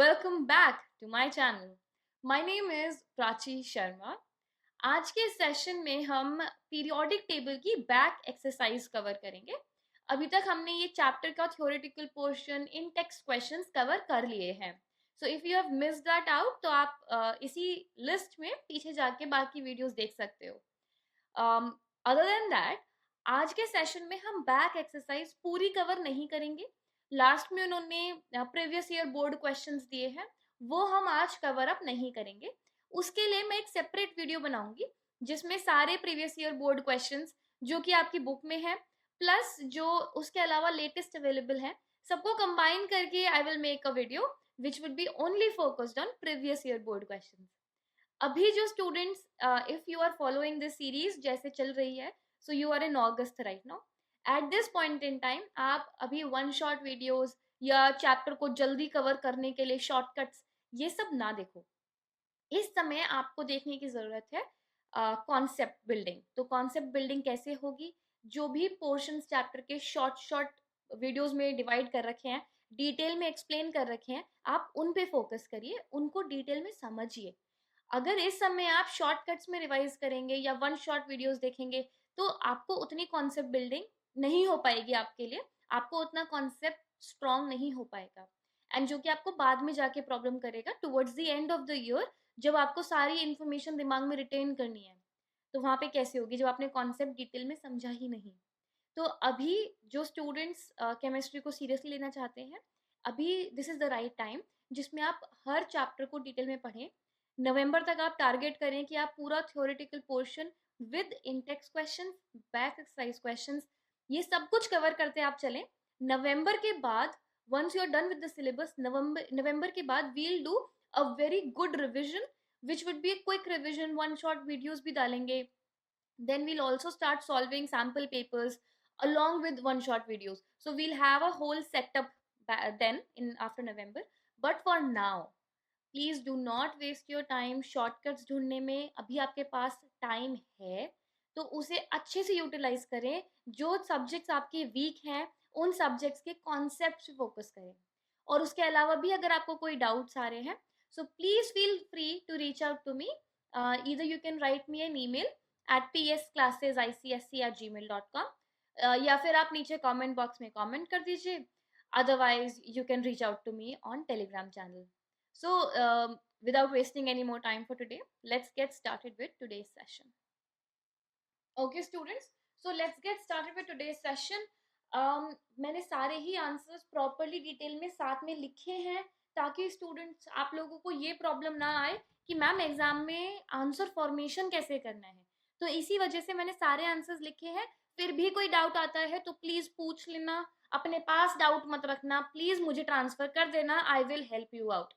Welcome back to my channel. My name is Prachi Sharma. आज के session में हम पीरियोडिक टेबल की बैक एक्सरसाइज कवर करेंगे. अभी तक हमने ये चैप्टर का थ्योरेटिकल पोर्शन इन टेक्स्ट क्वेश्चंस कवर कर लिए हैं. So if you have missed that out तो आप इसी लिस्ट में पीछे जाके बाकी वीडियोस देख सकते हो. अदर देन दैट, आज के सेशन में हम बैक एक्सरसाइज पूरी कवर नहीं करेंगे. लास्ट में उन्होंने प्रीवियस ईयर बोर्ड क्वेश्चंस दिए हैं, वो हम आज कवर अप नहीं करेंगे. उसके लिए मैं एक सेपरेट वीडियो बनाऊंगी जिसमें सारे प्रीवियस ईयर बोर्ड क्वेश्चंस जो कि आपकी बुक में है प्लस जो उसके अलावा लेटेस्ट अवेलेबल है, सबको कंबाइन करके I will make a video which will be only focused on previous year board questions. अभी जो students, if you are following this series जैसे चल रही है, so you are in August right now. At this point in time आप अभी one shot videos या chapter को जल्दी कवर करने के लिए शॉर्टकट्स ये सब ना देखो. इस समय आपको देखने की जरूरत है कॉन्सेप्ट बिल्डिंग. तो कॉन्सेप्ट बिल्डिंग कैसे होगी? जो भी पोर्शंस चैप्टर के शॉर्ट शॉर्ट वीडियोस में डिवाइड कर रखे हैं, डिटेल में एक्सप्लेन कर रखे हैं, आप उन पे फोकस करिए, उनको डिटेल में समझिए. अगर इस समय आप शॉर्टकट्स में रिवाइज करेंगे या वन शॉट वीडियोस देखेंगे तो आपको उतनी कॉन्सेप्ट बिल्डिंग नहीं हो पाएगी आपके लिए, आपको उतना कॉन्सेप्ट स्ट्रॉन्ग नहीं हो पाएगा, एंड जो कि आपको बाद में जाके प्रॉब्लम करेगा towards the end of the year जब आपको सारी इन्फॉर्मेशन दिमाग में रिटेन करनी है. तो वहां पे कैसे होगी जब आपने कॉन्सेप्ट डिटेल में समझा ही नहीं. तो अभी जो स्टूडेंट्स केमिस्ट्री को सीरियसली लेना चाहते हैं, अभी this is the right time जिसमें आप हर चैप्टर को डिटेल में पढ़ें. नवंबर तक आप टारगेट करें कि आप पूरा theoretical portion with in-text questions, back exercise questions, ये सब कुछ कवर करते आप चलें. नवंबर के बाद, once you are done with the syllabus, November के बाद we'll do a very good revision which would be quick revision. One shot videos भी डालेंगे. Then we'll also start solving sample papers along with one shot videos. So we'll have a whole setup then in after November. But for now, please do not waste your time shortcuts ढूंढने में. अभी आपके पास time है तो उसे अच्छे से utilise करें. जो सब्जेक्ट्स आपके वीक हैं उन सब्जेक्ट्स के कॉन्सेप्ट पे फोकस करें. और उसके अलावा भी अगर आपको कोई डाउट्स आ रहे हैं, so please feel free to reach out to me. either you can write me an email at psclassesicsc@gmail.com या फिर आप नीचे कमेंट बॉक्स में कमेंट कर दीजिए. Otherwise you can reach out to me on Telegram channel. So, without wasting any more time for today, let's get started with today's session. Okay, students. So, let's get started with today's session. मैंने सारे ही answers properly detail में साथ में लिखे हैं ताकि students, आप लोगों को ये प्रॉब्लम ना आए कि मैम एग्जाम में आंसर फॉर्मेशन कैसे करना है. तो इसी वजह से मैंने सारे आंसर्स लिखे हैं. फिर भी कोई डाउट आता है तो प्लीज पूछ लेना. अपने पास डाउट मत रखना, प्लीज मुझे ट्रांसफर कर देना. I will help you out.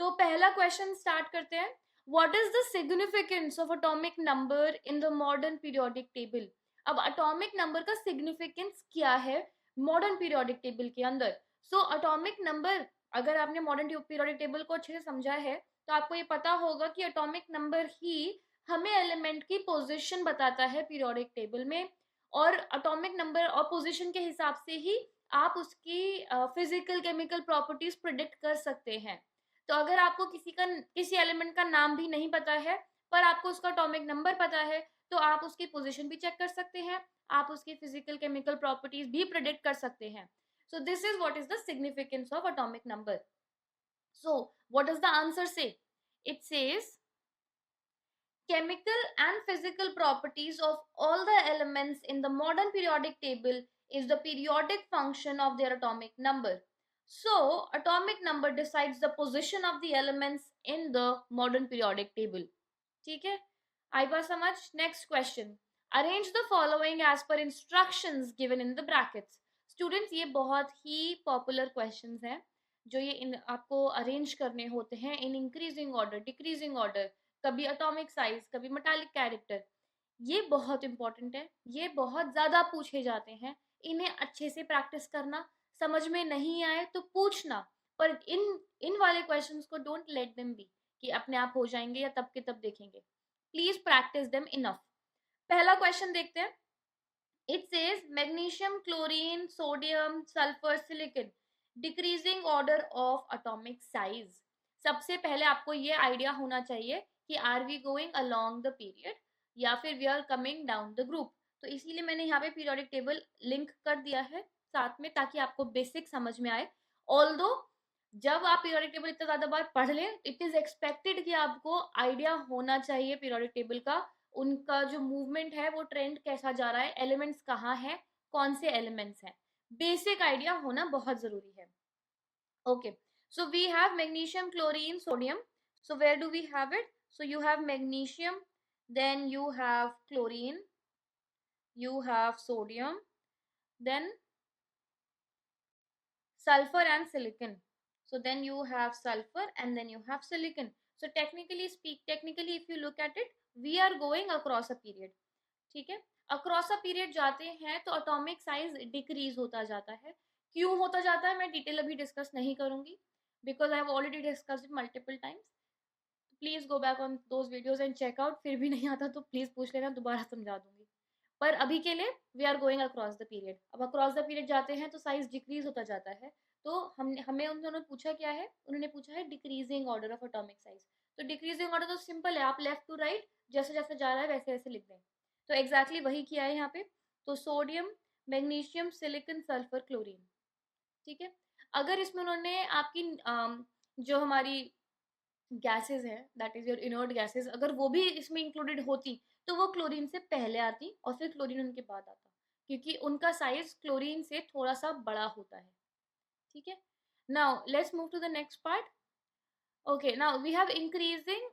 तो पहला क्वेश्चन स्टार्ट करते हैं. What is the significance of atomic number in the modern periodic table? अब एटॉमिक नंबर का सिग्निफिकेंस क्या है मॉडर्न पीरियोडिक टेबल के अंदर? सो एटॉमिक नंबर, अगर आपने मॉडर्न पीरियोडिक टेबल को अच्छे से समझा है तो आपको ये पता होगा कि एटॉमिक नंबर ही हमें एलिमेंट की पोजीशन बताता है पीरियोडिक टेबल में. और एटॉमिक नंबर और पोजीशन के हिसाब से ही आप उसकी फिजिकल केमिकल प्रॉपर्टीज प्रिडिक्ट कर सकते हैं. तो अगर आपको किसी एलिमेंट का नाम भी नहीं पता है पर आपको उसका एटॉमिक नंबर पता है तो आप उसकी पोजीशन भी चेक कर सकते हैं, आप उसकी फिजिकल केमिकल प्रॉपर्टीज भी प्रिडिक्ट कर सकते हैं. So this is what is the significance of atomic number. So what does the answer say? It says chemical and physical properties of all the elements in the modern periodic table is the periodic function of their atomic number. So, atomic number decides the position of the elements in the modern periodic table. ठीक है, आई बात समझ. Next question. Arrange the following as per instructions given in the brackets. Students, ये बहुत ही popular questions हैं जो ये आपको अरेंज करने होते हैं in increasing order, decreasing order, कभी एटॉमिक साइज, कभी मेटालिक कैरेक्टर. ये बहुत इंपॉर्टेंट है, ये बहुत ज़्यादा पूछे जाते हैं. इन्हें अच्छे से प्रैक्टिस करना. समझ में नहीं आए तो पूछना, पर इन वाले क्वेश्चंस को डोंट लेट देम बी कि अपने आप हो जाएंगे या तब के तब देखेंगे. Please practice them enough. पहला क्वेश्चन देखते हैं. It says magnesium, chlorine, sodium, sulphur, silicon. Decreasing order of atomic size, सबसे पहले आपको ये आइडिया होना चाहिए कि are we going along the period या फिर we are coming down the group. तो इसीलिए मैंने यहाँ पे पीरियोडिक टेबल लिंक कर दिया है साथ में, ताकि आपको बेसिक समझ में आए। ऑल्दो जब आप पीरियोडिक टेबल इतना ज्यादा बार पढ़ लें, इट इज एक्सपेक्टेड कि आपको आइडिया होना चाहिए पीरियोडिक टेबल का, उनका जो मूवमेंट है वो ट्रेंड कैसा जा रहा है, एलिमेंट्स कहाँ है, कौन से एलिमेंट्स हैं, बेसिक आइडिया होना बहुत जरूरी है। Okay, so we have magnesium, chlorine, sodium. So where do we have it? So you have magnesium, then you have chlorine, you have sodium, then sulfur and silicon. So then you have sulfur and then you have silicon. So technically if you look at it, we are going across a period. ठीक है, across a period जाते हैं तो atomic size decrease होता जाता है। क्यों होता जाता है मैं डिटेल अभी डिस्कस नहीं करूंगी, because I have already discussed it multiple times. Please go back on those videos and check out, फिर भी नहीं आता तो प्लीज पूछ लेना, दोबारा समझा दूंगी। पर अभी के लिए we are going across the period. अब अक्रॉस द पीरियड जाते हैं तो साइज डिक्रीज होता जाता है। तो हमें उन्होंने पूछा क्या है, उन्होंने पूछा है decreasing order of atomic size. तो डिक्रीजिंग ऑर्डर तो सिंपल है, आप लेफ्ट टू राइट जैसे जैसे जा रहा है वैसे वैसे लिख दें। तो एग्जैक्टली वही किया है यहाँ पे। तो sodium, magnesium, silicon, sulphur, chlorine. ठीक है, अगर इसमें उन्होंने आपकी जो हमारी गैसेस है, that is your inert gases, अगर वो भी इसमें इंक्लूडेड होती तो वो क्लोरीन से पहले आती और फिर क्लोरीन उनके बाद आता, क्योंकि उनका साइज क्लोरीन से थोड़ा सा बड़ा होता है। ठीक है, now let's move to the next part. Okay, now we have increasing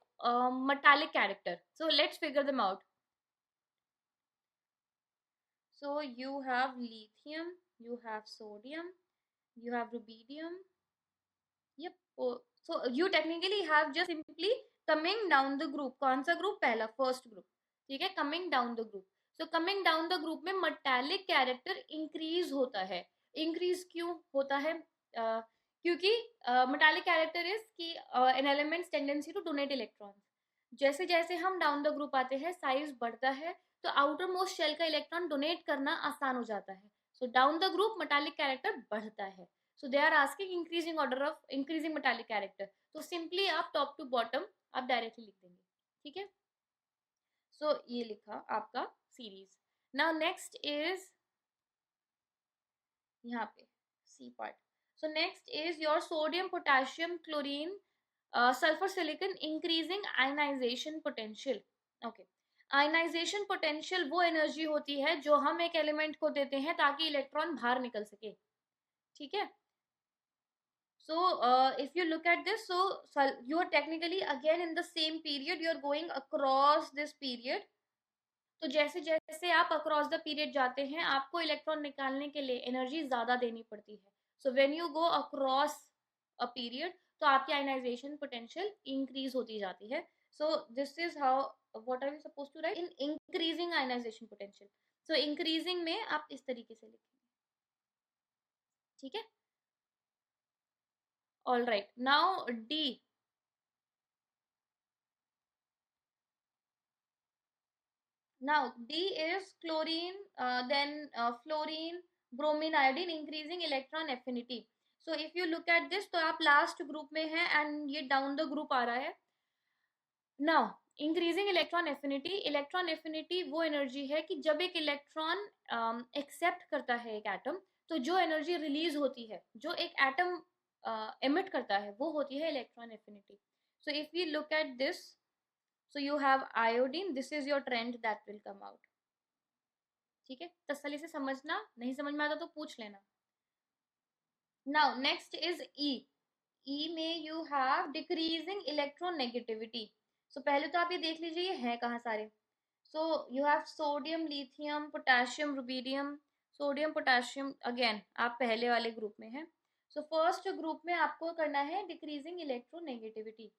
metallic character, so let's figure them out. So you have lithium, you have sodium, you have rubidium. Yep. So you technically have just simply coming down the group. कौन सा group? पहला, first group. ठीक है, coming down the group. So coming down the group में metallic character increase होता है। Increase क्यों होता है? क्योंकि मेटालिक कैरेक्टर इज की an elements tendency to donate electrons. जैसे जैसे हम डाउन द ग्रुप आते हैं साइज बढ़ता है, तो आउटर मोस्ट शेल का इलेक्ट्रॉन डोनेट करना आसान हो जाता है। So down the group metallic character बढ़ता है। So they are asking increasing order of increasing metallic character, तो सिंपली आप टॉप टू बॉटम आप डायरेक्टली लिख देंगे। ठीक है, सो ये लिखा आपका सीरीज। नाउ नेक्स्ट इज यहाँ पे C part. So next is your sodium, potassium, chlorine, sulphur, silicon, increasing ionization potential. Okay, ionization potential वो एनर्जी होती है जो हम एक एलिमेंट को देते हैं ताकि इलेक्ट्रॉन बाहर निकल सके। ठीक है, so if you look at this, so you are technically again in the same period, you are going across this period। तो जैसे जैसे आप अक्रॉस द पीरियड जाते हैं आपको इलेक्ट्रॉन निकालने के लिए एनर्जी ज्यादा देनी पड़ती है। So when you go across a period तो आपकी आयनाइजेशन पोटेंशियल इंक्रीज होती जाती है। So this is how what are we suppose to write in increasing ionization potential. So increasing में आप इस तरीके से लिखेंगे। ठीक है, all right, now D. Now D is chlorine, then fluorine, bromine, iodine, increasing electron affinity. So if you look at this, तो आप last group में है and ये down the group आ रहा है। Now increasing electron affinity. Electron affinity वो energy है कि जब एक इलेक्ट्रॉन एक्सेप्ट करता है एक एटम, तो जो एनर्जी रिलीज होती है, जो एक एटम एमिट करता है, वो होती है electron affinity. So if you look at this, so you have iodine, this is your trend that will come out। ठीक है, तसल्ली से समझना, नहीं समझ में आता तो पूछ लेना। now next is E। E में you have decreasing electronegativity। so पहले तो आप ये देख लीजिए ये है कहाँ सारे। so you have sodium, lithium, potassium, rubidium। Sodium, potassium, again आप पहले वाले ग्रुप में हैं। सो फर्स्ट ग्रुप में आपको करना है डिक्रीजिंग इलेक्ट्रोनेगेटिविटी।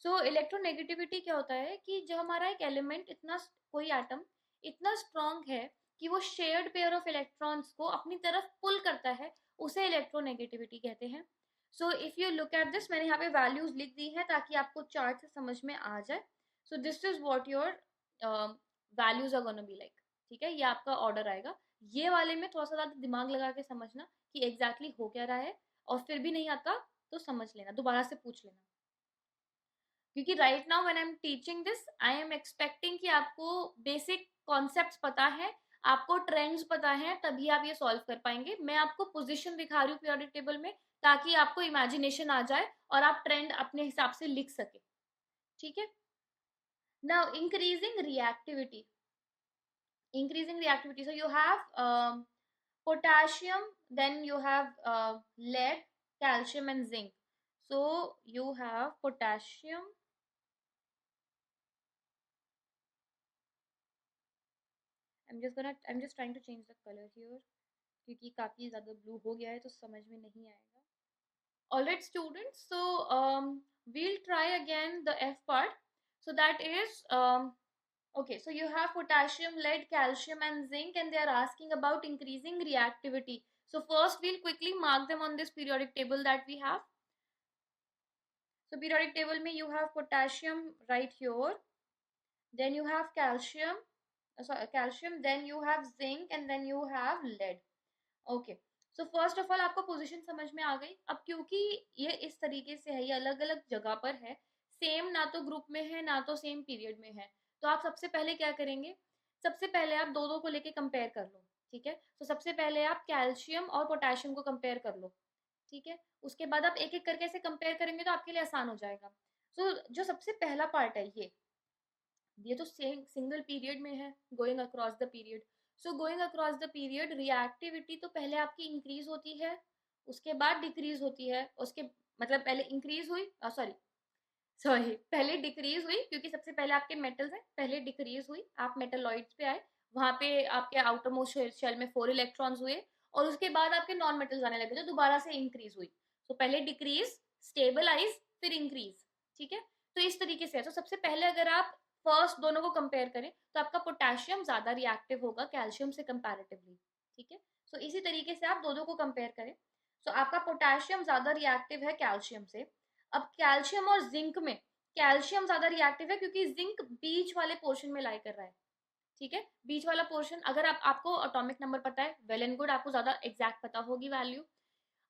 सो इलेक्ट्रोनेगेटिविटी क्या होता है कि जो हमारा एक एलिमेंट इतना, कोई एटम इतना स्ट्रॉन्ग है कि वो शेयर्ड पेयर ऑफ इलेक्ट्रॉन्स को अपनी तरफ पुल करता है, उसे इलेक्ट्रोनेगेटिविटी कहते हैं। So if you look at this, मैंने यहाँ पे वैल्यूज लिख दी है ताकि आपको चार्ट से समझ में आ जाए। So this is what your values are gonna be like. ठीक है, ये आपका ऑर्डर आएगा। ये वाले में थोड़ा सा ज्यादा दिमाग लगा के समझना कि एग्जैक्टली हो क्या रहा है। और फिर भी नहीं आता तो समझ लेना, दोबारा से पूछ लेना, क्योंकि right now when I am teaching this I am expecting कि आपको बेसिक कॉन्सेप्ट्स पता है, आपको ट्रेंड्स पता है, तभी आप ये सॉल्व कर पाएंगे। मैं आपको पोजीशन दिखा रही हूँ पीरियोडिक टेबल में, ताकि आपको इमेजिनेशन आ जाए और आप ट्रेंड अपने हिसाब से लिख सके। ठीक है, now increasing reactivity, so you have potassium, then you have lead, calcium and zinc. So you have potassium, I'm just trying to change the color here, क्योंकि काफी ज्यादा ब्लू हो गया है तो समझ में नहीं आएगा। Alright students, so we'll try again the F part. So that is okay, so you have potassium, lead, calcium and zinc, and they are asking about increasing reactivity. So first we'll quickly mark them on this periodic table that we have. So periodic table mein you have potassium right here, then you have calcium, then you have zinc and then you have lead. Okay, so first of all आपको position समझ में आ गई। अब क्योंकि ये इस तरीके से है, ये अलग अलग जगह पर है, सेम ना तो ग्रुप में है ना तो सेम पीरियड में है, तो आप सबसे पहले क्या करेंगे, सबसे पहले आप दो दो को लेके कंपेयर कर लो। ठीक है, तो सबसे पहले आप कैल्शियम और पोटेशियम को कंपेयर कर लो। ठीक है, उसके बाद आप एक एक करके ऐसे कंपेयर करेंगे तो आपके लिए आसान हो जाएगा। तो जो सबसे पहला पार्ट है ये तो सिंगल पीरियड में है, going across the period. So going across the period reactivity तो पहले आपकी इंक्रीज होती है, उसके बाद डिक्रीज होती है, उसके मतलब पहले इंक्रीज हुई, सॉरी सॉरी पहले डिक्रीज हुई, क्योंकि सबसे पहले आपके मेटल्स हैं, पहले डिक्रीज हुई, आप मेटलॉइड्स पे आए, वहां पे आपके आउटर मोस्ट शेल में 4 इलेक्ट्रॉन्स हुए, और उसके बाद आपके नॉन मेटल्स आने लगे, तो दोबारा से इंक्रीज हुई। तो पहले डिक्रीज, स्टेबलाइज, फिर इंक्रीज। ठीक है, तो इस तरीके से है। तो सबसे पहले अगर आप फर्स्ट दोनों को कंपेयर करें तो आपका पोटेशियम ज्यादा रिएक्टिव होगा कैल्शियम से कंपैरेटिवली। ठीक है, सो इसी तरीके से आप दोनों को कंपेयर करें, तो आपका पोटेशियम ज्यादा रिएक्टिव है कैल्शियम से। अब कैल्शियम और जिंक में कैल्शियम ज्यादा रिएक्टिव है, क्योंकि जिंक बीच वाले पोर्शन में लाई कर रहा है। ठीक है, बीच वाला पोर्शन, अगर आपको एटॉमिक नंबर पता है, वेल एंड गुड, आपको ज्यादा एग्जैक्ट पता होगी वैल्यू।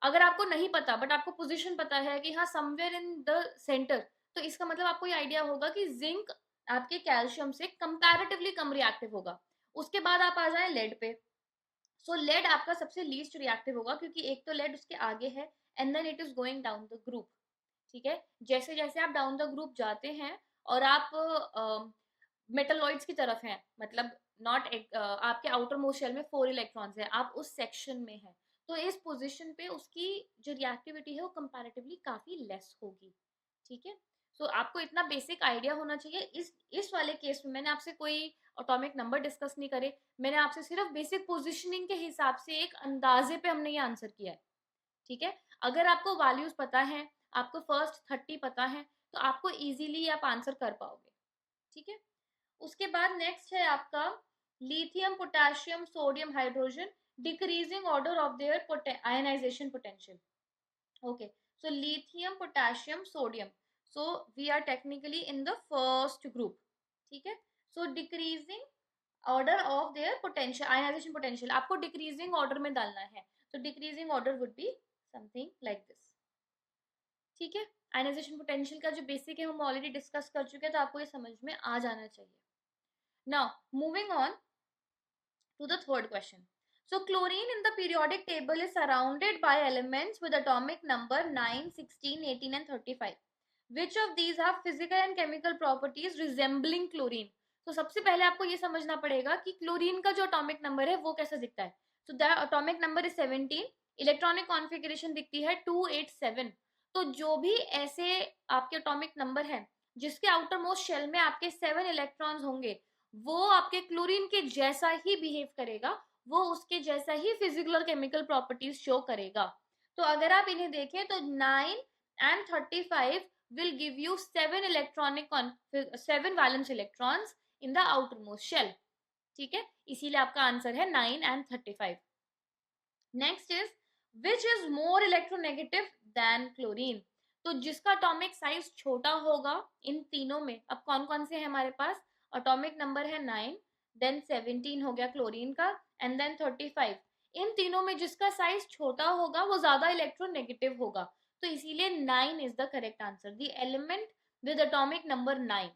अगर आपको नहीं पता बट आपको पोजीशन पता है कि हाँ समवेयर इन द सेंटर, तो इसका मतलब आपको ये आइडिया होगा कि जिंक आपके कैल्शियम से कंपैरेटिवली कम रिएक्टिव होगा। उसके बाद आप आ जाए लेड पे। सो लेड आपका सबसे लीस्ट रिएक्टिव होगा, क्योंकि एक तो लेड उसके आगे है, and then it is going down the group. ठीक है, जैसे जैसे आप डाउन द ग्रुप जाते हैं और आप मेटलॉइड्स की तरफ हैं, मतलब नॉट आपके आउटर मोस्ट शेल में 4 इलेक्ट्रॉन्स हैं, आप उस सेक्शन में हैं, तो इस पोजीशन पे उसकी जो रिएक्टिविटी है वो कंपैरेटिवली काफी लेस होगी। ठीक है, सो आपको इतना बेसिक आइडिया होना चाहिए। इस वाले केस में मैंने आपसे कोई एटॉमिक नंबर डिस्कस नहीं करे, मैंने आपसे सिर्फ बेसिक पोजीशनिंग के हिसाब से एक अंदाजे पे हमने ये आंसर किया है। ठीक है, अगर आपको वैल्यूज पता है, आपको फर्स्ट 30 पता है, तो आपको इजीली आप आंसर कर पाओगे। ठीक है, उसके बाद नेक्स्ट है आपका lithium, potassium, sodium, hydrogen, decreasing order of their ionization potential. Okay, so lithium, potassium, sodium, so we are technically in the first group. ठीक है, so decreasing order of their potential, ionization potential आपको decreasing order में डालना है, तो decreasing order would be something like this. ठीक है, ionization potential का जो बेसिक है हम ऑलरेडी डिस्कस कर चुके हैं, तो आपको ये समझ में आ जाना चाहिए। Now moving on to the third question. So chlorine in the periodic table is surrounded by elements with atomic number 9, 16, 18 and 35. Which of these have physical and chemical properties resembling chlorine? तो सबसे पहले आपको ये समझना पड़ेगा कि chlorine का जो एटॉमिक नंबर है वो कैसा दिखता है। तो the atomic number is 17, electronic configuration दिखती है 287। तो जो भी ऐसे आपके एटॉमिक नंबर है जिसके आउटर मोस्ट शेल में आपके 7 इलेक्ट्रॉन्स होंगे, वो आपके क्लोरीन के जैसा ही बिहेव करेगा, वो उसके जैसा ही फिजिकल और केमिकल प्रॉपर्टीज शो करेगा। तो अगर आप इन्हें देखें तो 9 and 35 will give you 7 valence electrons in the outermost shell. ठीक है, इसीलिए आपका आंसर है 9 and 35. Next is which is more electronegative than chlorine. तो जिसका एटॉमिक साइज छोटा होगा इन तीनों में, अब कौन कौन से हैं हमारे पास, एटॉमिक नंबर है 9, देन 17 हो गया क्लोरीन का, एंड देन 35। इन तीनों में जिसका साइज छोटा होगा वो ज्यादा इलेक्ट्रोनेगेटिव होगा, तो इसीलिए 9 is the correct answer, the element with atomic number 9।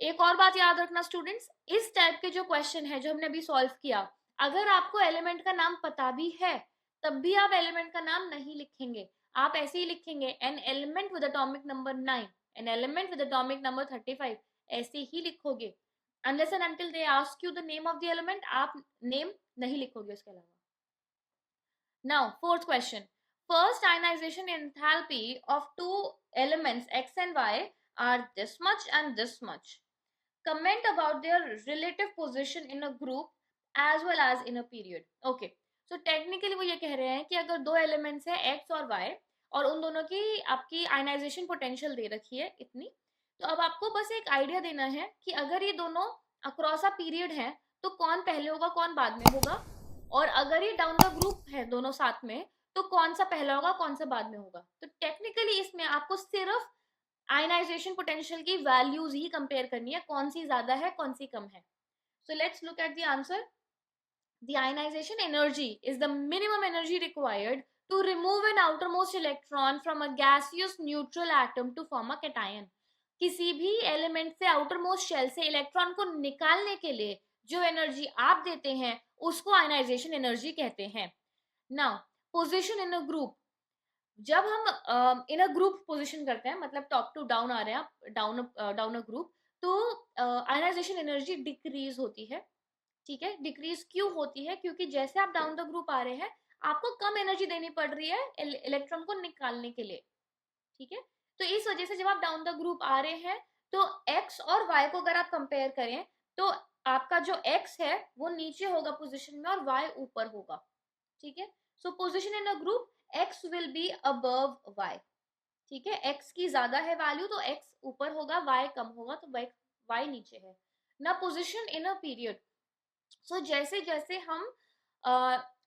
एक और बात याद रखना स्टूडेंट्स, इस टाइप के जो क्वेश्चन है जो हमने अभी सॉल्व किया, अगर आपको एलिमेंट का नाम पता भी है तब भी आप एलिमेंट का नाम नहीं लिखेंगे, आप ऐसे ही लिखेंगे an element with atomic number 9, an element with atomic number 35, ऐसे ही लिखोगे। Unless and until they ask you the name of the element, आप नेम नहीं लिखोगे उसके अलावा। Now fourth question, first ionization enthalpy of two elements x and y are this much and this much. Comment about their relative position in a group as well as in a period. Okay, so technically वो ये कह रहे हैं कि अगर दो elements है x और y और उन दोनों की आपकी ionization potential दे रखी है इतनी, तो अब आपको बस एक आइडिया देना है कि अगर ये दोनों अक्रॉस अ पीरियड है तो कौन पहले होगा कौन बाद में होगा, और अगर ये डाउन द ग्रुप है दोनों साथ में तो कौन सा पहला होगा कौन सा बाद में होगा। तो टेक्निकली इसमें आपको सिर्फ आयनाइजेशन पोटेंशियल की वैल्यूज ही कंपेयर करनी है, कौन सी ज्यादा है कौन सी कम है। So let's look at the answer. The ionization energy is the minimum energy required to remove an outermost electron from a gaseous neutral atom to form a cation. किसी भी एलिमेंट से आउटरमोस्ट शेल से electron को निकालने के लिए जो energy आप देते हैं उसको आयनाइजेशन एनर्जी कहते हैं। Now position in a group, जब हम इन अ ग्रुप पोजिशन करते हैं मतलब टॉप टू डाउन आ रहे हैं, डाउन अ ग्रुप, तो आयनाइजेशन एनर्जी डिक्रीज होती है। ठीक है, डिक्रीज क्यों होती है, क्योंकि जैसे आप डाउन द ग्रुप आ रहे हैं आपको कम एनर्जी देनी पड़ रही है इलेक्ट्रॉन को निकालने के लिए। ठीक है, तो इस वजह से जब आप डाउन द ग्रुप आ रहे हैं तो एक्स और वाई को अगर आप कंपेयर करें तो आपका जो एक्स है वो नीचे होगा पोजिशन में और वाई ऊपर होगा। ठीक है, so position in a group x will be above y। ठीक है, x की ज्यादा है वैल्यू तो x ऊपर होगा, y कम होगा तो y नीचे है ना। पोजिशन इन अ पीरियड, सो जैसे जैसे हम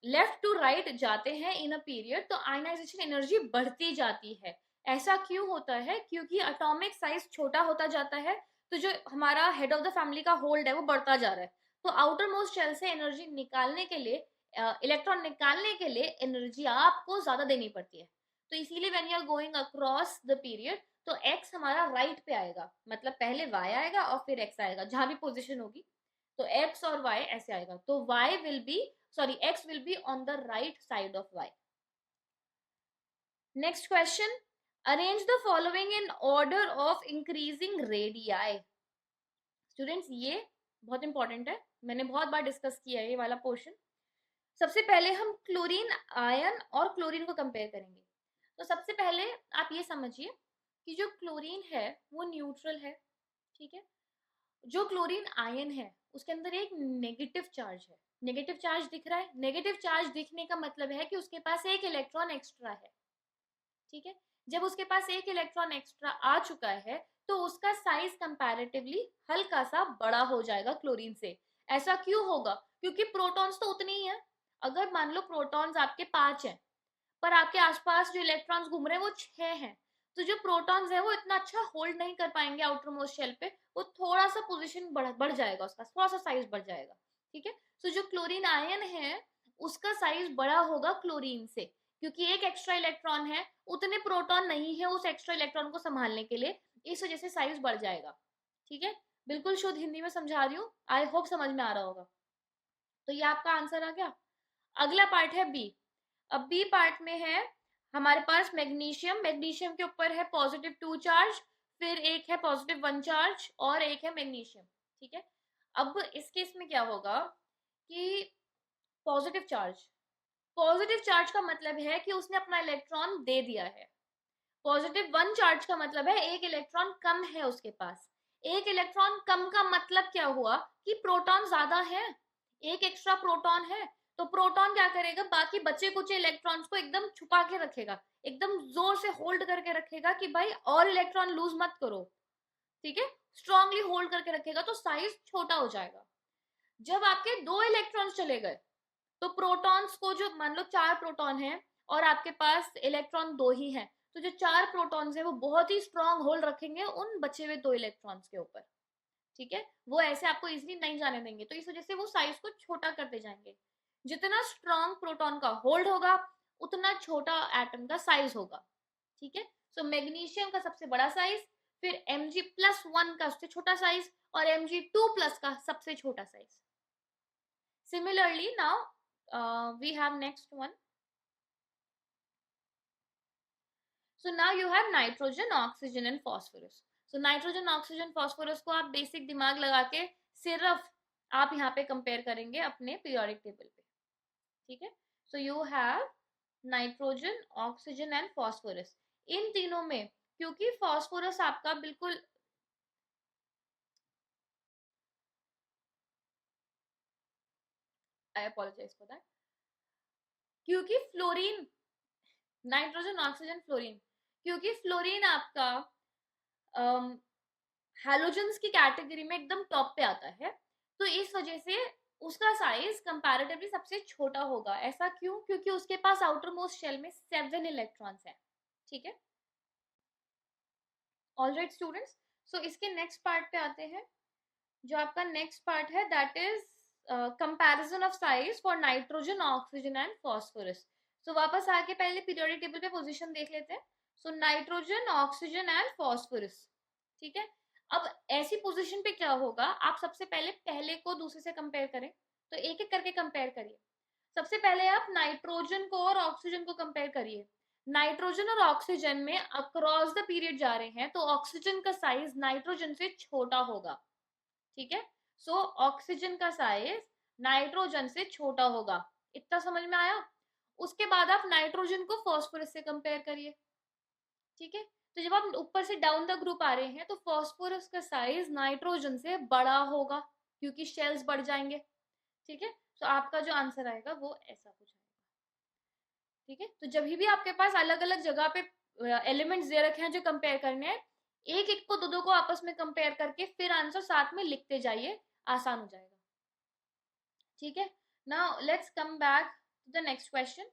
लेफ्ट टू राइट जाते हैं इन अ पीरियड तो आयनाइजेशन एनर्जी बढ़ती जाती है। ऐसा क्यों होता है, क्योंकि एटॉमिक साइज छोटा होता जाता है तो जो हमारा हेड ऑफ द फैमिली का होल्ड है वो बढ़ता जा रहा है, तो आउटर मोस्ट शेल से एनर्जी निकालने के लिए, इलेक्ट्रॉन निकालने के लिए एनर्जी आपको ज्यादा देनी पड़ती है। तो इसीलिए when you are going across the period तो x हमारा राइट पे आएगा, मतलब पहले y आएगा और फिर x आएगा जहां भी पोजीशन होगी, तो x और y ऐसे आएगा, तो y will be sorry x will be on the right side of y। Next question, arrange the following in order of increasing radii. Students ये बहुत इंपॉर्टेंट है, मैंने बहुत बार डिस्कस किया है ये वाला पोर्शन। सबसे पहले हम क्लोरीन आयन और क्लोरीन को कंपेयर करेंगे। तो सबसे पहले आप ये समझिए कि जो क्लोरीन है वो न्यूट्रल है। ठीक है, जो क्लोरीन आयन है उसके अंदर एक नेगेटिव चार्ज है। नेगेटिव चार्ज दिख रहा है, नेगेटिव चार्ज दिखने का मतलब है कि उसके पास एक इलेक्ट्रॉन एक्स्ट्रा है। ठीक है, जब उसके पास एक इलेक्ट्रॉन एक्स्ट्रा आ चुका है तो उसका साइज कंपैरेटिवली हल्का सा बड़ा हो जाएगा क्लोरीन से। ऐसा क्यों होगा, क्योंकि प्रोटॉन्स तो उतने ही है। अगर मान लो प्रोटॉन्स आपके 5 हैं पर आपके आसपास जो इलेक्ट्रॉन्स घूम रहे हैं वो 6 हैं, तो जो प्रोटॉन्स है वो इतना अच्छा होल्ड नहीं कर पाएंगे आउटर मोस्ट शेल पे, वो थोड़ा सा पोजीशन बढ़ जाएगा, उसका थोड़ा सा साइज बढ़ जाएगा। ठीक है, तो जो क्लोरीन आयन है उसका साइज बड़ा होगा क्लोरीन से, क्योंकि एक एक्स्ट्रा इलेक्ट्रॉन है, उतने प्रोटॉन नहीं है उस एक्स्ट्रा इलेक्ट्रॉन को संभालने के लिए, इस वजह से साइज बढ़ जाएगा। ठीक है, बिल्कुल शुद्ध हिंदी में समझा रही हूँ, आई होप समझ में आ रहा होगा। तो ये आपका आंसर आ गया। अगला पार्ट है बी। अब बी पार्ट में है हमारे पास मैग्नीशियम, मैग्नीशियम के ऊपर है +2 चार्ज, फिर एक है +1 चार्ज और एक है मैग्नीशियम। ठीक है, अब इस केस में क्या होगा कि पॉजिटिव चार्ज का मतलब है कि उसने अपना इलेक्ट्रॉन दे दिया है। +1 चार्ज का मतलब है एक इलेक्ट्रॉन कम है उसके पास। एक इलेक्ट्रॉन कम का मतलब क्या हुआ कि प्रोटॉन ज्यादा है, एक एक्स्ट्रा प्रोटॉन है, तो प्रोटॉन क्या करेगा, बाकी बचे कुछ इलेक्ट्रॉन्स को एकदम छुपा के रखेगा, एकदम जोर से होल्ड करके रखेगा कि भाई और इलेक्ट्रॉन लूज मत करो। ठीक है, स्ट्रांगली होल्ड करके रखेगा तो साइज छोटा हो जाएगा। जब आपके 2 इलेक्ट्रॉन्स चले गए तो प्रोटॉन्स को, जो मान लो 4 प्रोटॉन है और आपके पास इलेक्ट्रॉन 2 ही है, तो जो 4 प्रोटॉन्स है वो बहुत ही स्ट्रांग होल्ड रखेंगे उन बचे हुए 2 इलेक्ट्रॉन्स के ऊपर। ठीक है, वो ऐसे आपको इजीली नहीं जाने देंगे, तो इस वजह से वो साइज को छोटा करते जाएंगे। जितना स्ट्रॉन्ग प्रोटॉन का होल्ड होगा उतना छोटा एटम का साइज होगा, ठीक है। सो मैग्नीशियम का सबसे बड़ा साइज, फिर Mg+1 का सबसे छोटा साइज और Mg2+ का सबसे छोटा size. Similarly now we have next one. So now you have nitrogen, oxygen and phosphorus. So nitrogen, oxygen, phosphorus को आप बेसिक दिमाग लगा के सिर्फ आप यहाँ पे कंपेयर करेंगे अपने पीरियोडिक टेबल पे, ठीक है। So you have nitrogen, oxygen and phosphorus. इन तीनों में क्योंकि फॉस्फोरस आपका बिल्कुल, आई अपोलोजाइज फॉर दैट, क्योंकि फ्लोरीन, नाइट्रोजन, ऑक्सीजन, फ्लोरीन, क्योंकि फ्लोरीन आपका हैलोजेंस की कैटेगरी में एकदम टॉप पे आता है, तो इस वजह से उसका साइज कंपैरेटिवली सबसे छोटा होगा। ऐसा क्यों? क्योंकि उसके पास आउटर मोस्ट शेल में 7 इलेक्ट्रॉन्स हैं, ठीक है। ऑलराइट स्टूडेंट्स, सो इसके नेक्स्ट पार्ट पे आते हैं। जो आपका नेक्स्ट पार्ट है that is comparison of size for nitrogen, oxygen and phosphorus. So वापस आके पहले पीरियोडिक टेबल पे पोजीशन देख लेते हैं। सो नाइट्रोजन, ऑक्सीजन एंड फॉस्फोरस, ठीक है। अब ऐसी पोजीशन पे क्या होगा, आप सबसे पहले पहले को दूसरे से कंपेयर करें, तो एक एक करके कंपेयर करिए। सबसे पहले आप नाइट्रोजन को और ऑक्सीजन को कंपेयर करिए। नाइट्रोजन और ऑक्सीजन में अक्रॉस द पीरियड जा रहे हैं, तो ऑक्सीजन का साइज नाइट्रोजन से छोटा होगा, ठीक है। सो ऑक्सीजन का साइज नाइट्रोजन से छोटा होगा, इतना समझ में आया। उसके बाद आप नाइट्रोजन को फॉस्फोरस से कंपेयर करिए, ठीक है। तो जब आप ऊपर से डाउन द ग्रुप आ रहे हैं तो फॉस्फोरस का साइज नाइट्रोजन से बड़ा होगा क्योंकि शेल्स बढ़ जाएंगे, ठीक है। तो आपका जो आंसर आएगा वो ऐसा कुछ आएगा, ठीक है। तो जब भी आपके पास अलग अलग जगह पे एलिमेंट्स दे रखे हैं जो कंपेयर करने हैं, एक एक को, दो दो को आपस में कंपेयर करके फिर आंसर साथ में लिखते जाइए, आसान हो जाएगा, ठीक है। Now let's come back to the next question.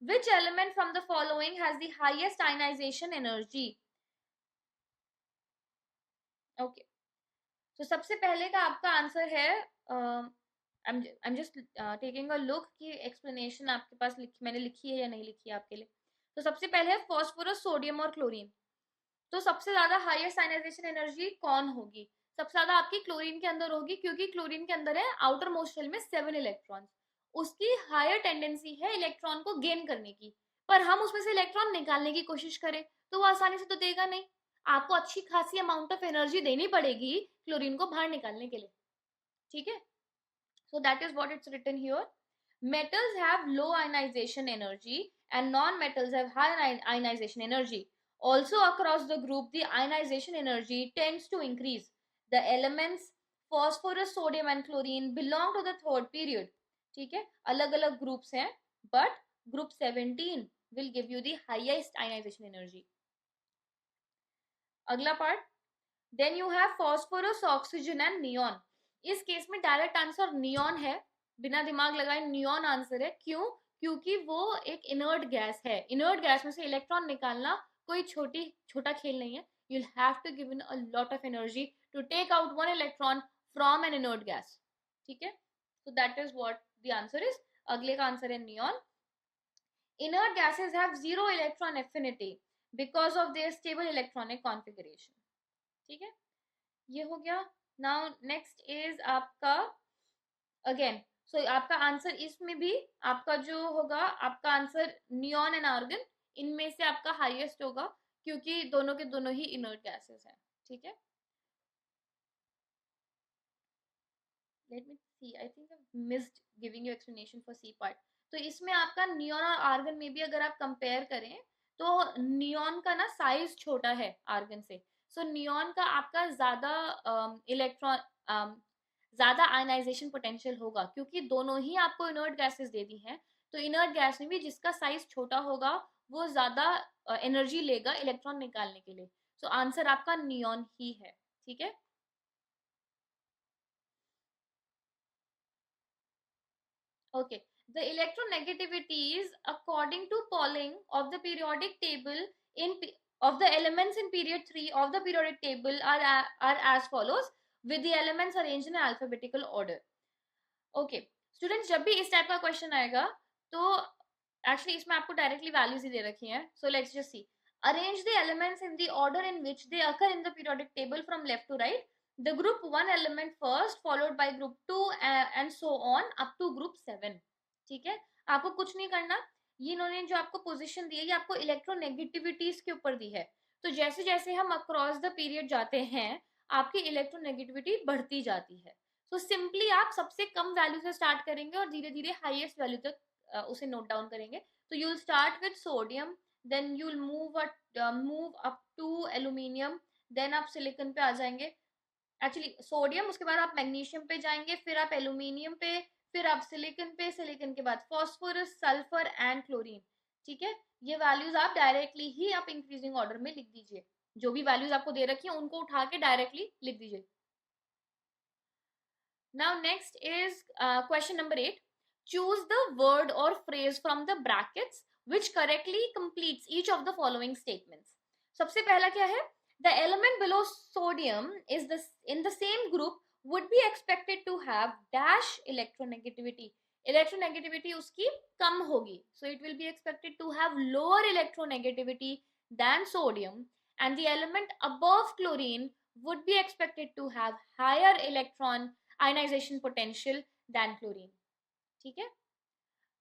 Which element from the following has the highest ionization energy? Okay, तो सबसे पहले का आपका आंसर है, I'm just taking a look कि एक्सप्लेनेशन आपके पास मैंने लिखी है या नहीं लिखी है आपके लिए। तो सबसे पहले है फॉस्फोरस, सोडियम और क्लोरीन। तो सबसे ज्यादा हाईएस्ट आयनाइजेशन एनर्जी कौन होगी? सबसे ज्यादा आपकी क्लोरीन के अंदर होगी, क्योंकि क्लोरीन के अंदर है आउटर मोस्ट शेल में 7 इलेक्ट्रॉन। उसकी हायर टेंडेंसी है इलेक्ट्रॉन को गेन करने की, पर हम उसमें से इलेक्ट्रॉन निकालने की कोशिश करें तो वो आसानी से तो देगा नहीं। आपको अच्छी खासी अमाउंट ऑफ एनर्जी देनी पड़ेगी क्लोरीन को बाहर निकालने के लिए, ठीक है। So that is what it's written here. Metals have low ionization energy and non-metals have high ionization energy. Also across the group, the ionization energy tends to increase. The elements phosphorus, sodium and chlorine belong to the third period. ठीक है, अलग अलग groups हैं, but group 17 will give you the highest ionization energy. अगला part, then you have phosphorus, oxygen and neon. इस case में direct answer neon है, बिना दिमाग लगाए नियॉन आंसर है। क्यों? क्योंकि वो एक इनर्ट गैस है। इनर्ट गैस में से इलेक्ट्रॉन निकालना कोई छोटा खेल नहीं है। You have to give in a lot of energy to take out one electron from an inert gas, ठीक है। So that is what the answer is. अगले का आंसर है neon. Inert gases have zero electron affinity because of their stable electronic configuration, ठीक है, ये हो गया। नाउ नेक्स्ट इज आपका अगेन, सो आपका आंसर इसमें भी आपका जो होगा, आपका आंसर नियॉन एंड आर्गन, इनमें से आपका हाईएस्ट होगा क्योंकि दोनों के दोनों ही इनर्ट गैसेस हैं, ठीक है। Let me see, I think I missed giving you explanation for C part. तो इसमें आपका नियॉन और आर्गन में भी अगर आप कंपेयर करें तो नियॉन का ना साइज छोटा है आर्गन से। सो नियॉन का आपका ज्यादा इलेक्ट्रॉन, ज्यादा आयनाइजेशन पोटेंशियल होगा क्योंकि दोनों ही आपको इनर्ट गैसेस दे दी हैं। तो इनर्ट गैस में भी जिसका साइज छोटा होगा वो ज्यादा एनर्जी लेगा इलेक्ट्रॉन निकालने के लिए। सो आंसर आपका नियॉन ही है, ठीक है। Okay, the electronegativities according to Pauling of the periodic table of the elements in period 3 of the periodic table are as follows, with the elements arranged in alphabetical order. Okay, students जब भी इस type का question आएगा तो actually इसमें आपको directly values ही दे रखी हैं. So let's just see. Arrange the elements in the order in which they occur in the periodic table from left to right. The group 1 element first, followed by group 2 and so on up to group 7. ठीक है, आपको कुछ नहीं करना. ये इन्होंने जो आपको पोजीशन दी है ये आपको इलेक्ट्रोनेगेटिविटीज के ऊपर दी है. तो जैसे जैसे हम अक्रॉस द पीरियड जाते हैं आपकी इलेक्ट्रोनेगेटिविटी बढ़ती जाती है. तो सिंपली आप सबसे कम वैल्यू से स्टार्ट करेंगे और धीरे धीरे हाईएस्ट वैल्यू तक उसे नोट डाउन करेंगे. तो you will start with sodium, then you will move up to aluminium, then आप सिलिकॉन पे आ जाएंगे. एक्चुअली सोडियम, उसके बाद आप मैग्नीशियम पे जाएंगे, फिर आप एल्यूमिनियम पे, फिर आप सिलिकॉन पे, सिलिकॉन के बाद फॉस्फोरस, सल्फर एंड क्लोरीन. ठीक है, ये वैल्यूज आप डायरेक्टली ही आप इंक्रीजिंग ऑर्डर में लिख दीजिए. जो भी वैल्यूज आपको दे रखी है उनको उठा के डायरेक्टली लिख दीजिए. Now next is question number 8. Choose the word or phrase from the brackets which correctly completes each of the following statements. सबसे पहला क्या है? The element below sodium is in the same group would be expected to have dash electronegativity. Electronegativity उसकी कम होगी. So it will be expected to have lower electronegativity than sodium, and the element above chlorine would be expected to have higher electron ionization potential than chlorine. ठीक है.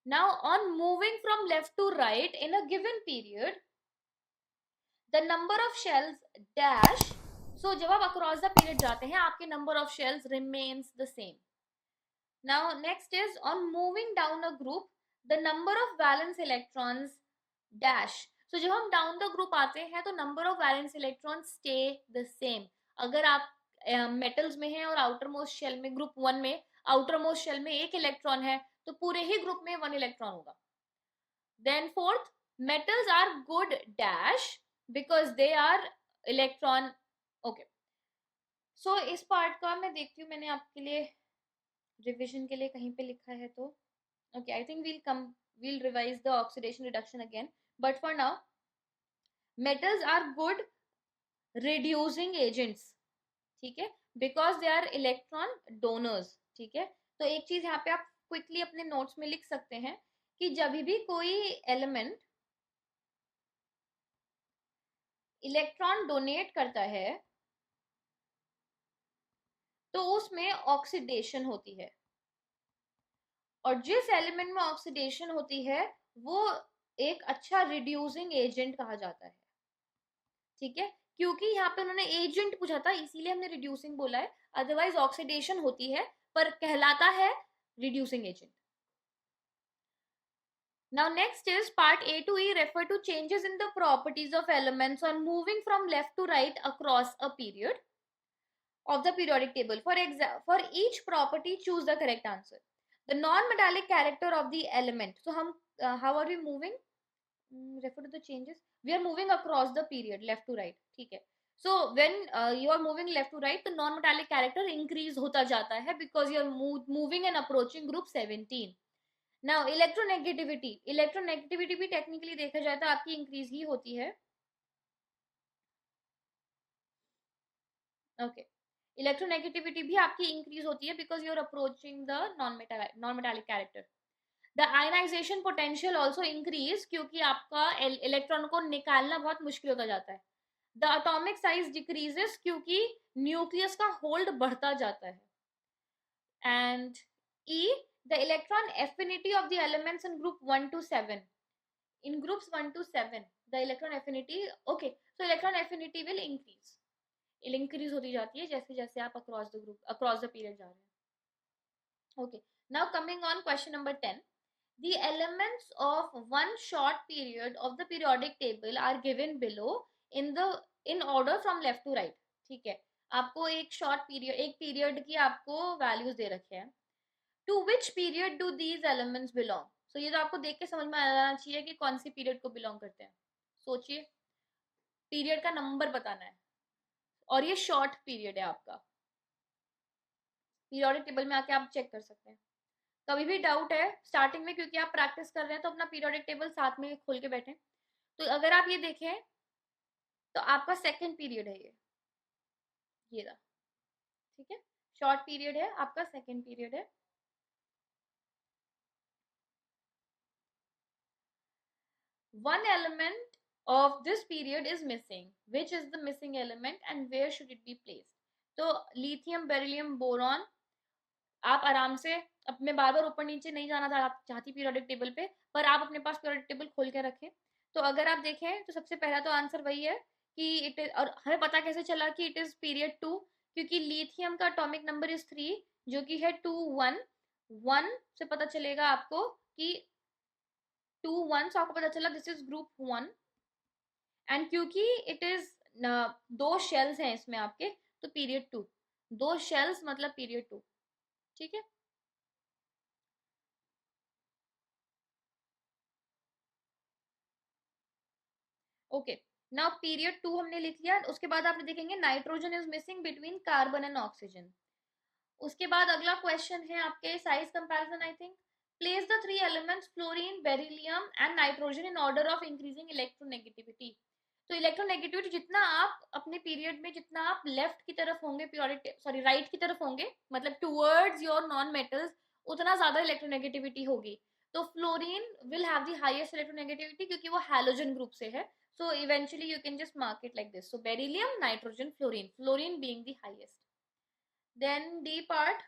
Now on moving from left to right in a given period, the number of shells dash. So जब आप across the period जाते हैं आपके number of shells remains the same. Now next is on moving down a group, the number of valence electrons dash. So जब हम down the group आते हैं तो number of valence electrons stay the same. अगर आप metals में है और आउटर मोस्ट शेल में, ग्रुप 1 में आउटर मोस्ट शेल में एक इलेक्ट्रॉन है तो पूरे ही ग्रुप में 1 इलेक्ट्रॉन होगा. Then fourth, metals are good dash because they are electron. Okay, so इस पार्ट का मैं देखती हूँ, मैंने आपके लिए रिविजन के लिए कहीं पे लिखा है तो okay, I think we'll revise the oxidation reduction again, but for now metals are good reducing agents. ठीक है, because they are electron donors. ठीक है, तो एक चीज यहाँ पे आप क्विकली अपने नोट्स में लिख सकते हैं कि जब भी कोई एलिमेंट इलेक्ट्रॉन डोनेट करता है तो उसमें ऑक्सीडेशन होती है, और जिस एलिमेंट में ऑक्सीडेशन होती है वो एक अच्छा रिड्यूसिंग एजेंट कहा जाता है. ठीक है, क्योंकि यहाँ पे उन्होंने एजेंट पूछा था इसीलिए हमने रिड्यूसिंग बोला है, अदरवाइज ऑक्सीडेशन होती है पर कहलाता है reducing agent. Now next is part A to E refer to changes in the properties of elements on moving from left to right across a period of the periodic table. For each property choose the correct answer. The non-metallic character of the element. So how are we moving? Refer to the changes. We are moving across the period left to right. ठीक है. So when you are moving left to right, the non-metallic character increase होता जाता है because you are moving and approaching group 17. Now electronegativity भी technically देखा जाए तो आपकी इंक्रीज ही होती है. ओके, इलेक्ट्रोनेगेटिविटी भी आपकी इंक्रीज होती है because you are approaching the non metallic character. The ionization potential also increase क्योंकि आपका इलेक्ट्रॉन को निकालना बहुत मुश्किल होता जाता है. द एटॉमिक साइज डिक्रीजेस क्योंकि न्यूक्लियस का होल्ड बढ़ता जाता है. And E, the electron affinity of the elements in group 1 to 7. In groups 1 to 7 the electron affinity, okay, so electron affinity will increase होती जाती है जैसे जैसे आप across the period जा रहे हैं. Okay, now coming on question number 10. The elements of one short period of the periodic table are given below in order from left to right. ठीक है, आपको एक शॉर्ट पीरियड, एक पीरियड की आपको वैल्यूज दे रखे हैं. To which period do these elements belong? So ये तो आपको देख के समझ में आ जाना चाहिए कि कौन सी पीरियड को बिलोंग करते हैं. सोचिए, पीरियड का नंबर बताना है और ये शॉर्ट पीरियड है आपका. पीरियोडिक टेबल में आके आप चेक कर सकते हैं. कभी भी डाउट है स्टार्टिंग में, क्योंकि आप प्रैक्टिस कर रहे हैं तो अपना पीरियोडिक टेबल साथ में खोल के बैठे. तो अगर आप ये देखें तो आपका सेकेंड पीरियड है ये रहा. ठीक है, शॉर्ट पीरियड है आपका, सेकेंड पीरियड है. one element of this period is missing. Which is the missing element and where should it be placed? तो lithium, beryllium, boron, आप आराम से, अब मैं बार बार ऊपर नीचे नहीं जाना चाहती पीरियोडिक टेबल पे, पर आप अपने पास पीरियोडिक टेबल खोल के रखें। तो अगर आप देखें तो सबसे पहला तो आंसर वही है कि इट इज, और हमें पता कैसे चला कि इट इज पीरियड 2, क्योंकि लिथियम का एटॉमिक नंबर इज 3, जो कि है 2 1 1 से पता चलेगा आपको कि 2 1, सो आपको पता चला दिस इज ग्रुप 1। एंड क्योंकि इट इज, दो शेल्स हैं इसमें आपके, तो पीरियड 2, दो शेल्स मतलब पीरियड 2। ठीक है, ओके। नाउ पीरियड 2 हमने लिख लिया। उसके बाद आपने देखेंगे nitrogen is missing between carbon and oxygen. उसके बाद अगला क्वेश्चन है आपके size comparison, I think. Place the three elements fluorine, beryllium and nitrogen in order of increasing electronegativity. तो इलेक्ट्रोनेगेटिविटी जितना आप अपने पीरियड में, जितना आप लेफ्ट की तरफ होंगे, पीरियोडिक सॉरी राइट की तरफ होंगे, मतलब टुवर्ड्स योर नॉन मेटल्स, उतना ज्यादा इलेक्ट्रोनेगेटिविटी होगी। तो fluorine will have the highest electronegativity क्योंकि वो हैलोजन ग्रुप से है। So eventually you can just mark it like this. So beryllium, nitrogen, fluorine. Fluorine being the highest. Then D part.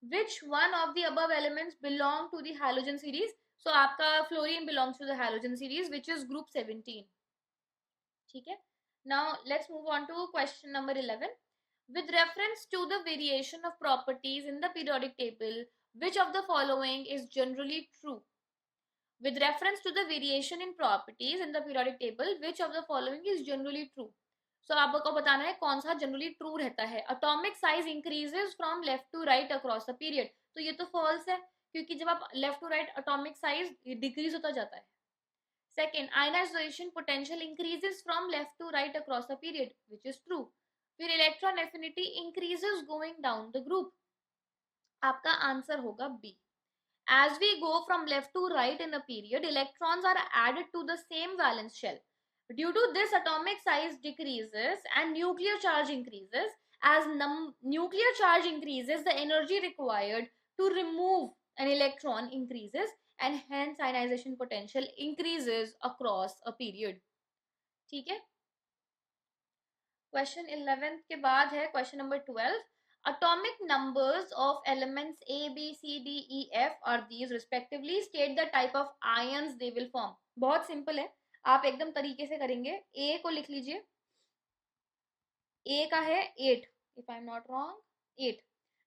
Which one of the above elements belong to the halogen series? So आपका fluorine belongs to the halogen series, which is group 17. ठीक है. Now let's move on to question number 11. With reference to the variation of properties in the periodic table, which of the following is generally true? With reference to the variation in properties in the periodic table, which of the following is generally true? So आपको बताना है कौन सा generally true रहता है। Atomic size increases from left to right across a period. तो ये तो फॉल्स है, क्योंकि जब आप left to right atomic size decrease होता जाता है। Second, ionization potential increases from left to right across a period, which is true. फिर electron affinity increases going down the group, आपका आंसर होगा B. As we go from left to right in a period, electrons are added to the same valence shell. Due to this, atomic size decreases and nuclear charge increases. As nuclear charge increases, the energy required to remove an electron increases, and hence ionization potential increases across a period. ठीक है, question 11 के बाद है question number 12। Atomic numbers of elements A, B, C, D, E, F are these respectively. State the type of ions they will form. बहुत simple है, आप एकदम तरीके से करेंगे। A को लिख लीजिए, A का है 8, if I'm not wrong, 8.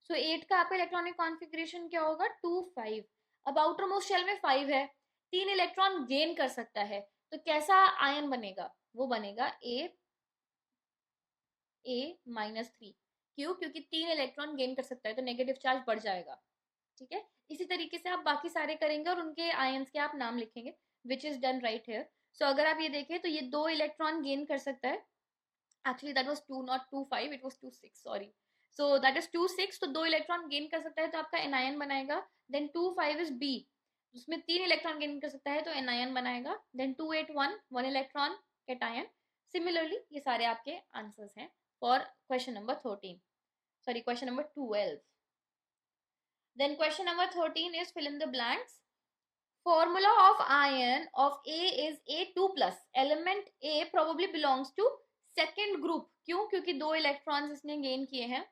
So 8 का आपका इलेक्ट्रॉनिक कॉन्फ़िगरेशन क्या होगा, 2 5। अब आउटर मोस्ट शेल में 5 है, 3 इलेक्ट्रॉन गेन कर सकता है, तो कैसा आयन बनेगा, वो बनेगा A-3। क्यों, क्योंकि 3 इलेक्ट्रॉन गेन कर सकता है तो नेगेटिव चार्ज बढ़ जाएगा। ठीक है, इसी तरीके से आप बाकी सारे करेंगे और उनके आयंस के आप नाम लिखेंगे, which is done right here. So अगर आप ये देखें तो ये 2 इलेक्ट्रॉन गेन कर सकता है। Actually that was 2, not 2 5, it was 2 6, sorry. So that is 2 6, तो 2 इलेक्ट्रॉन गेन कर सकता है तो आपका एनायन बनाएगा। देन 2 5 इज बी, उसमें 3 इलेक्ट्रॉन गेन कर सकता है तो एनायन बनाएगा। Then 2 8 1, 1 electron cation. सिमिलरली ये सारे आपके आंसर्स हैं for question number 13, sorry, question number 12. Then question number 13 is fill in the blanks. Formula of ion of A is A2 plus. Element A probably belongs to second group. क्यों, क्योंकि 2 electrons इसने gain किए हैं,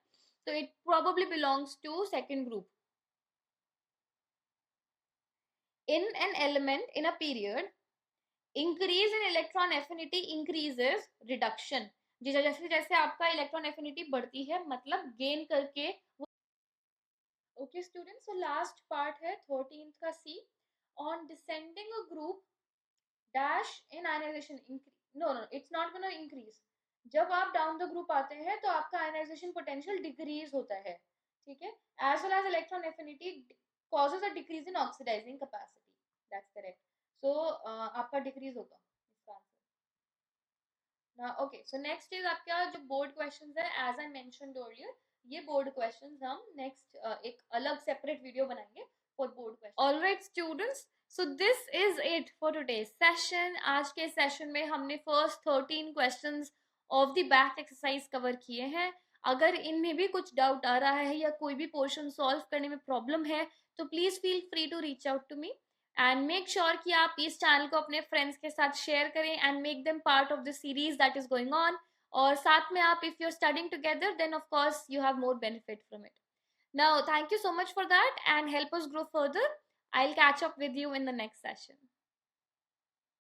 तो it probably belongs to second group. In an element in a period, increase in electron affinity increases reduction. जैसे जैसे आपका electron affinity बढ़ती है, मतलब गेन करके वो। Okay students, so last part है 13th का सी। On descending a group dash in ionization increase, no, it's not going to increase. जब आप डाउन द ग्रुप आते हैं तो आपका आयनाइजेशन पोटेंशियल डिक्रीज होता है। ठीक है, as well as electron affinity causes a decrease in oxidizing capacity, that's correct. So आपका डिक्रीज होगा इसका आंसर। ओके, सो नेक्स्ट इज आपका जो बोर्ड क्वेश्चंस है, एज आई मेंशन्ड अर्लियर, ये बोर्ड क्वेश्चंस हम नेक्स्ट एक अलग सेपरेट वीडियो बनाएंगे for board question. Alright students, so this is it for today's session. आज के सेशन में हमने first 13 questions of the back exercise cover किए हैं। अगर इनमें भी कुछ डाउट आ रहा है या कोई भी पोर्शन सॉल्व करने में प्रॉब्लम है तो please feel free to reach out to me. And make sure कि आप इस चैनल को अपने फ्रेंड्स के साथ शेयर करें and make them part of the series that is going on. और साथ में आप, if you are studying together, then of course you have more benefit from it. Now thank you so much for that and help us grow further. I'll catch up with you in the next session.